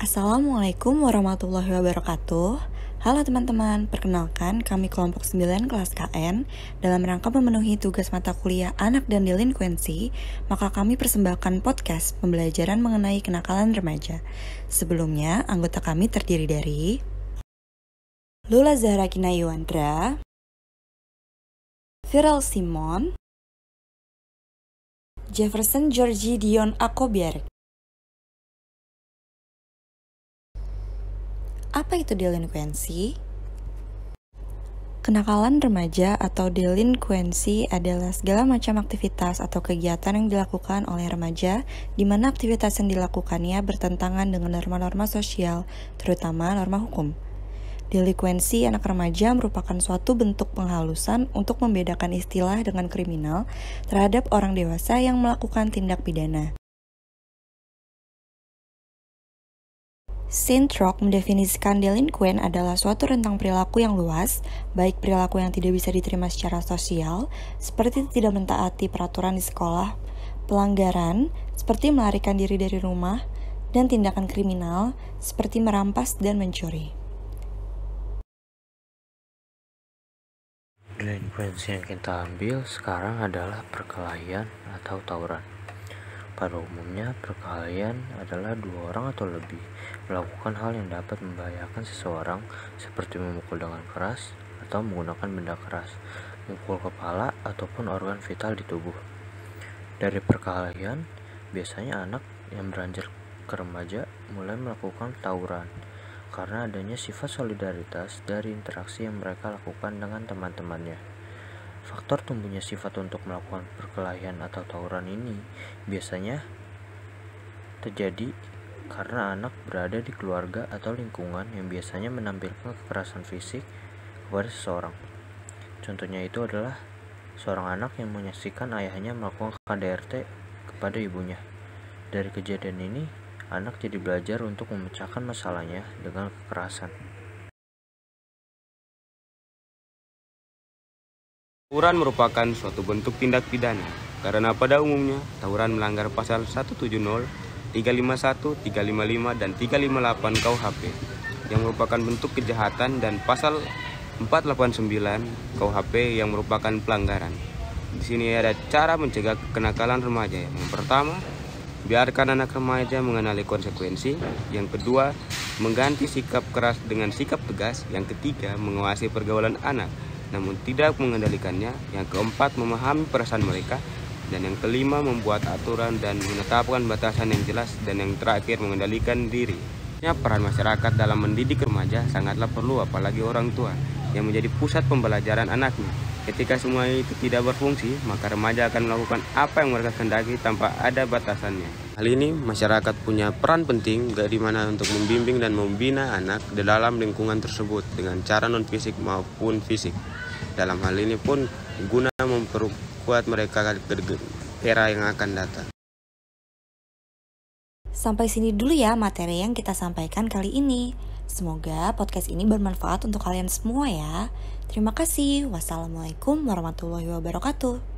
Assalamualaikum warahmatullahi wabarakatuh. Halo teman-teman, perkenalkan kami kelompok 9 kelas KN. Dalam rangka memenuhi tugas mata kuliah anak dan delinkuensi, maka kami persembahkan podcast pembelajaran mengenai kenakalan remaja. Sebelumnya, anggota kami terdiri dari Lula Zahra Kinayuandra, Viral Simon, Jefferson Georgie Dion Akobiarek. Apa itu delinkuensi? Kenakalan remaja atau delinkuensi adalah segala macam aktivitas atau kegiatan yang dilakukan oleh remaja di mana aktivitas yang dilakukannya bertentangan dengan norma-norma sosial, terutama norma hukum. Delinkuensi anak remaja merupakan suatu bentuk penghalusan untuk membedakan istilah dengan kriminal terhadap orang dewasa yang melakukan tindak pidana. Sintrok mendefinisikan delinkuen adalah suatu rentang perilaku yang luas, baik perilaku yang tidak bisa diterima secara sosial, seperti tidak mentaati peraturan di sekolah, pelanggaran, seperti melarikan diri dari rumah, dan tindakan kriminal, seperti merampas dan mencuri. Delinkuensi yang kita ambil sekarang adalah perkelahian atau tawuran. Pada umumnya, perkelahian adalah dua orang atau lebih melakukan hal yang dapat membahayakan seseorang, seperti memukul dengan keras atau menggunakan benda keras, memukul kepala ataupun organ vital di tubuh. Dari perkelahian, biasanya anak yang beranjak ke remaja mulai melakukan tawuran karena adanya sifat solidaritas dari interaksi yang mereka lakukan dengan teman-temannya. Faktor tumbuhnya sifat untuk melakukan perkelahian atau tawuran ini biasanya terjadi karena anak berada di keluarga atau lingkungan yang biasanya menampilkan kekerasan fisik kepada seseorang. Contohnya itu adalah seorang anak yang menyaksikan ayahnya melakukan KDRT kepada ibunya. Dari kejadian ini, anak jadi belajar untuk memecahkan masalahnya dengan kekerasan. Tawuran merupakan suatu bentuk tindak pidana karena pada umumnya tawuran melanggar pasal 170, 351, 355, dan 358 KUHP yang merupakan bentuk kejahatan dan pasal 489 KUHP yang merupakan pelanggaran. Di sini ada cara mencegah kenakalan remaja. Yang pertama, biarkan anak remaja mengenali konsekuensi. Yang kedua, mengganti sikap keras dengan sikap tegas. Yang ketiga, mengawasi pergaulan anak namun tidak mengendalikannya. Yang keempat, memahami perasaan mereka. Dan yang kelima, membuat aturan dan menetapkan batasan yang jelas. Dan yang terakhir, mengendalikan diri. Peran masyarakat dalam mendidik remaja sangatlah perlu, apalagi orang tua yang menjadi pusat pembelajaran anaknya. Ketika semua itu tidak berfungsi, maka remaja akan melakukan apa yang mereka kehendaki tanpa ada batasannya. Hal ini masyarakat punya peran penting di mana untuk membimbing dan membina anak di dalam lingkungan tersebut dengan cara non-fisik maupun fisik. Dalam hal ini pun guna memperkuat mereka ke era yang akan datang. Sampai sini dulu ya materi yang kita sampaikan kali ini. Semoga podcast ini bermanfaat untuk kalian semua ya. Terima kasih. Wassalamualaikum warahmatullahi wabarakatuh.